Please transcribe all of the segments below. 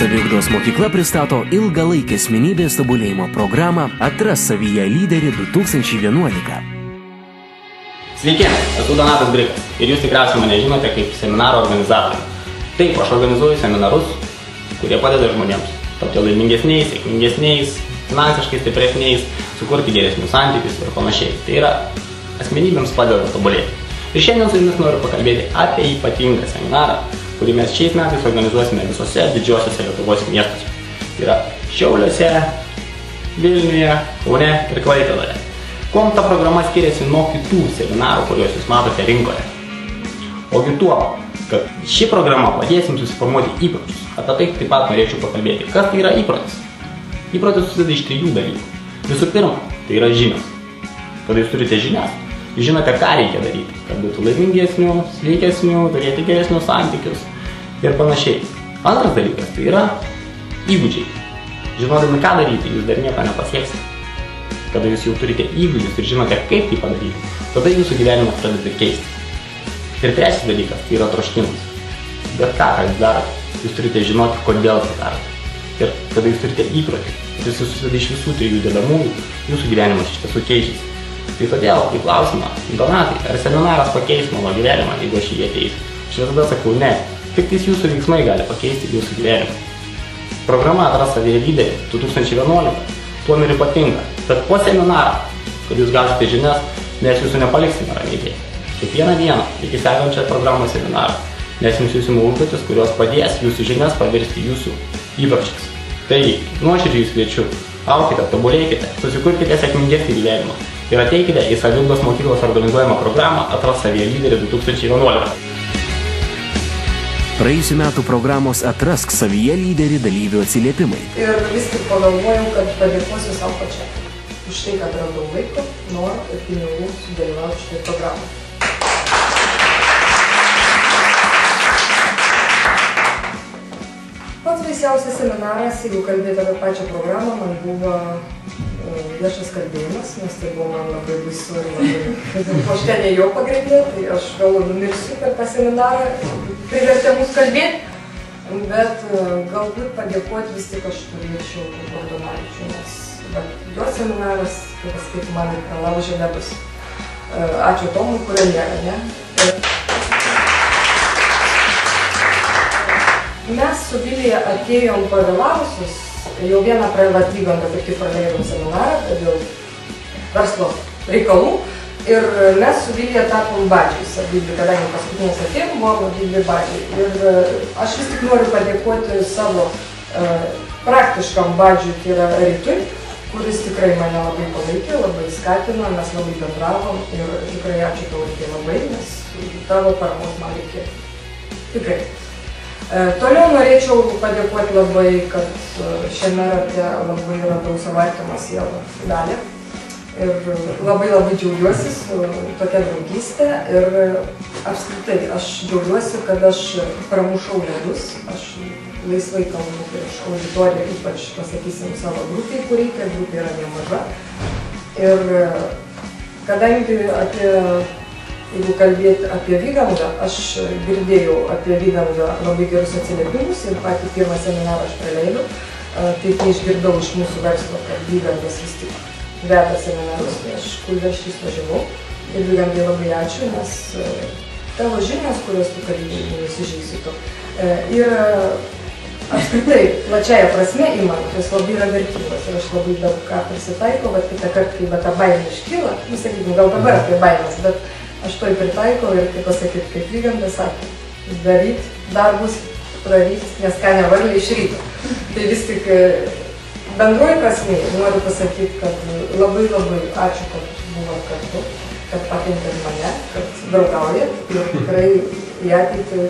Saviugdos mokykla pristato ilgalaikį asmenybės tobulėjimo programą Atras savyje lyderį 2011. Sveiki, esu Donatas Brikas ir jūs tikriausiai mane žinote kaip seminaro organizatorių. Taip, aš organizuoju seminarus, kurie padeda žmonėms tapti laimingesniais, sėkmingesniais, finansiškai stipresniais, sukurti geresnius santykius ir panašiai. Tai yra, asmenybėms padeda tobulėti. Ir šiandien su jumis noriu pakalbėti apie ypatingą seminarą, kurį mes šiais metais organizuosime visose didžiosiuose Lietuvos miestuose. Tai yra Šiauliuose, Vilniuje, Kaune ir Klaipėdoje. Kuom ta programa skiriasi nuo kitų seminarų, kuriuos jūs matote rinkoje? Ogi tuo, kad ši programa padės jums susiformuoti įpročius. Apie tai taip pat norėčiau pakalbėti. Kas tai yra įprotis? Įprotis susideda iš 3 dalykų. Visų pirma, tai yra žinios. Kada jūs turite žinias, jūs žinote, ką reikia daryti, kad būtų laimingesnių, sveikesnių, turėti geresnius santykius ir panašiai. Antras dalykas, tai yra įgūdžiai. Žinodami, ką daryti, jūs dar nieko nepasieksite. Kada jūs jau turite įgūdžius ir žinote, kaip tai padaryti, tada jūsų gyvenimas pradeda keistis. Ir trečias dalykas, tai yra troškimas. Bet ką jūs darote, jūs turite žinoti, kodėl tai darote. Ir kada jūs turite įprotį, jis susideda iš visų 3 dedamųjų, jūsų gyvenimas iš tiesų keičiasi. Tai todėl, į klausimą, Donatai, ar seminaras pakeis mano gyvenimą, jeigu aš jį ateisiu? Aš visada sakau, ne, tik tais jūsų veiksmai gali pakeisti jūsų gyvenimą. Programa Atras savyje lyderį 2011 tuom ir ypatinga, bet po seminarą, kad jūs gausite žinias, mes jūsų nepaliksime ramybėje. Kiekvieną dieną iki sekančią programos seminarą mes jums siūsime užduotis, kurios padės jūsų žinias pavirsti jūsų įpročiais. Taigi, nuoširdžiai jūs kviečiu, aukite, tobulėkite, susikurkite sėkmingesnį gyvenimą ir ateikite į Saviugdos mokyklos organizuojamą programą Atras savyje lyderį 2011. Praėjusių metų programos Atrask savyje lyderį dalyvių atsiliepimai. Ir vis tik pagalvojau, kad padėkosiu savo pačiai už tai, kad radau laiko, norą ir pinigų sudalyvauti šitoje programoje. Pats baisiausias seminaras, jeigu kalbėti apie pačią programą, man buvo viešas kalbėjimas, nes tai buvo man labai baisu ir labai aš ten ėjau pagrindė, tai aš gal numirsiu per tą seminarą, privertė mus kalbėti, bet galbūt padėkoti vis tik aš turėčiau Donavičiui, nes jo seminaras, kaip pasakyti, man pralaužė nebus. Ačiū Tomui, kurio nėra, ne? Mes su Vilija atėjom pavėlavusius, jau vieną praėlat Vygandą kaip tik praleidom seminarą, dėl verslo reikalų. Ir mes su Vilija tapom badžiais, kadangi paskutinės atėjom, buvom abidvi badžiai. Ir aš vis tik noriu padėkoti savo praktiškam badžiui, tai yra Rytui, kuris tikrai mane labai palaikė, labai skatino, mes labai bendravom ir tikrai ačiū tau Rytai labai, nes tavo paramos man reikėjo. Tikrai. Toliau norėčiau padėkoti labai, kad šiame rate labai radau savo artimą sielą Dalią. Ir labai džiaugiuosi su tokia draugystė ir apskritai aš džiaugiuosi, kad aš pramušau ledus. Aš laisvai kalbu prieš auditoriją, ypač pasakysim savo grupiai, kur reikia, grupė yra nemaža. Ir kadangi jeigu kalbėti apie Vygandą, aš girdėjau apie Vygandą labai gerus atsiliepimus ir patį pirmą seminarą aš praleidau. Tai kai išgirdau iš mūsų verslo, kad Vygandas vis tik veda seminarus, tai aš Kulvežį išvažiavau. Ir Vygandai labai ačiū, nes tavo žinios, kurios tu kalbėjai, nusižeisi tu. Ir apskritai, plačiaja prasme įmant, jos labai yra vertingos ir aš labai daug ką prisitaikau, bet kitą kartą, kai ta baimė iškyla, sakykim, gal dabar apie baimės, bet aš toj pritaikau ir, kaip pasakyti, kaip Vygandas sakė, daryt darbus, praryt, nes ką nevarlė iš ryto. Tai vis tik bendroji prasme noriu pasakyti, kad labai ačiū, kad buvot kartu, kad pakentėt mane, kad draugaujat ir tikrai į ateitį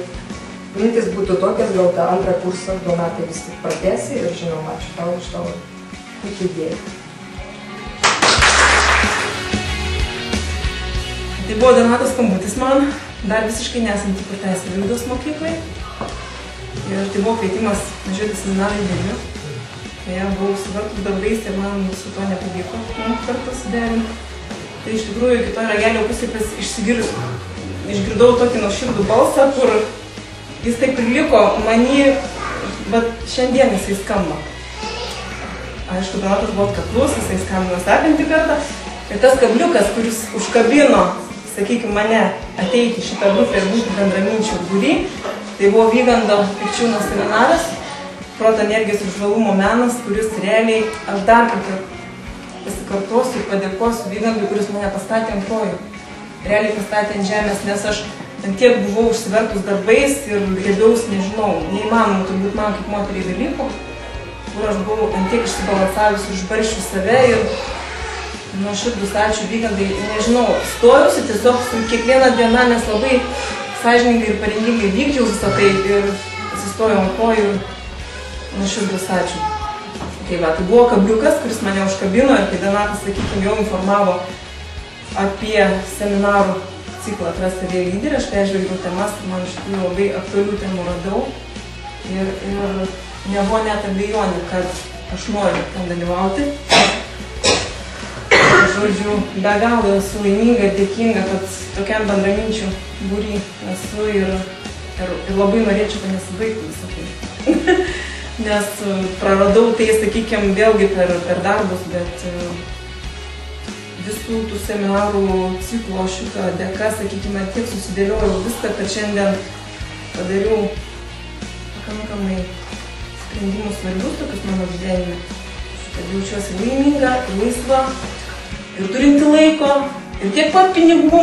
mintis būtų tokias, gal tą antrą kursą Donatai vis tik pratęsi ir žinoma, ačiū tau už tavo puikią idėją. Tai buvo Donatos skambutis man, dar visiškai nesant įkurtai Saviugdos mokyklai. Ir tai buvo kvietimas važiuoti seminarą į Vilnių. Tai buvau su vartų darbais ir man su to nepavyko kartu suderinti. Tai iš tikrųjų kitoj ragelio pusėpės išgirdau tokį nuoširdų balsą, kur jis taip ir liko manį bet šiandien jisai skamba. Aišku, Donatas buvo atkaklus, jisai skambino sekantį kartą. Ir tas kabliukas, kuris užkabino, sakykime, mane ateiti šitą grupę ir būti bendraminčių būry, tai buvo Vygando Pikčiūno seminaras, proto energijos ir žvalumo menas, kuris realiai, aš dar kartą pasikartosiu ir padėkosiu Vygandui, kuris mane pastatė ant kojų. Realiai pastatė ant žemės, nes aš ant tiek buvau užsivertus darbais ir grėbiaus, nežinau, neįmanomų turbūt man kaip moteriai dalykų, kur aš buvau ant tiek išsibalansavus, užbarščiu save ir nuoširdus ačiū Vygandai, nežinau, stojusi tiesiog su kiekvieną dieną, nes labai sąžiningai ir pareigingai vykdžiau visą tai ir atsistojau ant kojų ir nuoširdus ačiū. Tai va, tai buvo kabliukas, kuris mane užkabino ir kai Donatas, sakykime, jau informavo apie seminarų ciklą Atras savyje lyderį, aš peržvelgiau temas ir man iš tikrųjų labai aktualių temų radau ir nebuvo net abejonių, kad aš noriu ten dalyvauti. Žodžiu, be galo esu laiminga ir dėkinga, kad tokiam bendraminčių būry esu ir labai norėčiau, kad nesibaigtų visą tai. Nes praradau tai, sakykime, vėlgi per darbus, bet visų tų seminarų ciklo šito dėka, sakykime, tiek susidėliojau viską, kad šiandien padariau pakankamai sprendimus svarbius tokius mano gyvenime. Kad jaučiuosi laiminga, laisva ir turinti laiko ir tiek pat pinigų.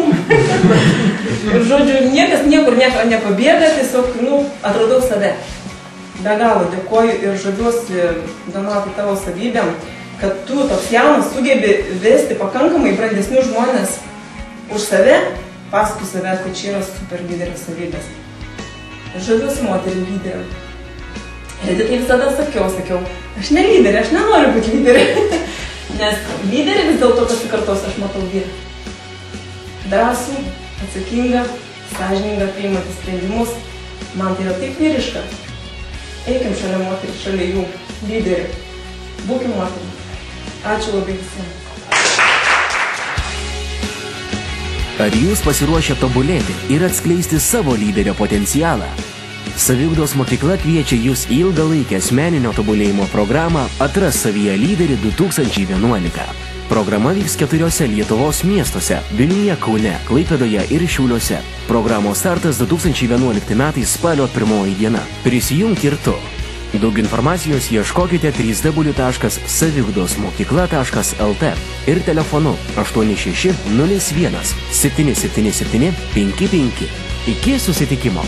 Ir žodžiu, niekas niekur nepabėga, tiesiog, atradau save. Be galo dėkoju ir žaviuosi, Donatai, tavo savybėm, kad tu toks jaunas sugebi vesti pakankamai brandesnius žmonės už save, paskui savęs, kad čia yra super lyderio savybės. Žaviuosi moterį lyderį. Ir tai visada sakiau, aš ne lyderė, aš nenoriu būti lyderė. Nes lyderį vis dėlto pasikartos aš matau vyrą. Drąsų, atsakingą, sąžiningą, priimantį sprendimus. Man tai yra taip vyriška. Eikim šalia moterį, šalia jų lyderių. Būkim moterį. Ačiū labai visiems. Ar jūs pasiruošę tobulėti ir atskleisti savo lyderio potencialą? Saviugdos mokykla kviečia jūs į ilgalaikę asmeninio tobulėjimo programą Atras savyje lyderį 2011. Programa vyks 4 Lietuvos miestuose – Vilniuje, Kaune, Klaipėdoje ir Šiauliuose. Programos startas 2011 metais spalio 1 diena. Prisijunk ir tu. Daug informacijos ieškokite www.saviugdosmokykla.lt ir telefonu 86 01 777 55. Iki susitikimo.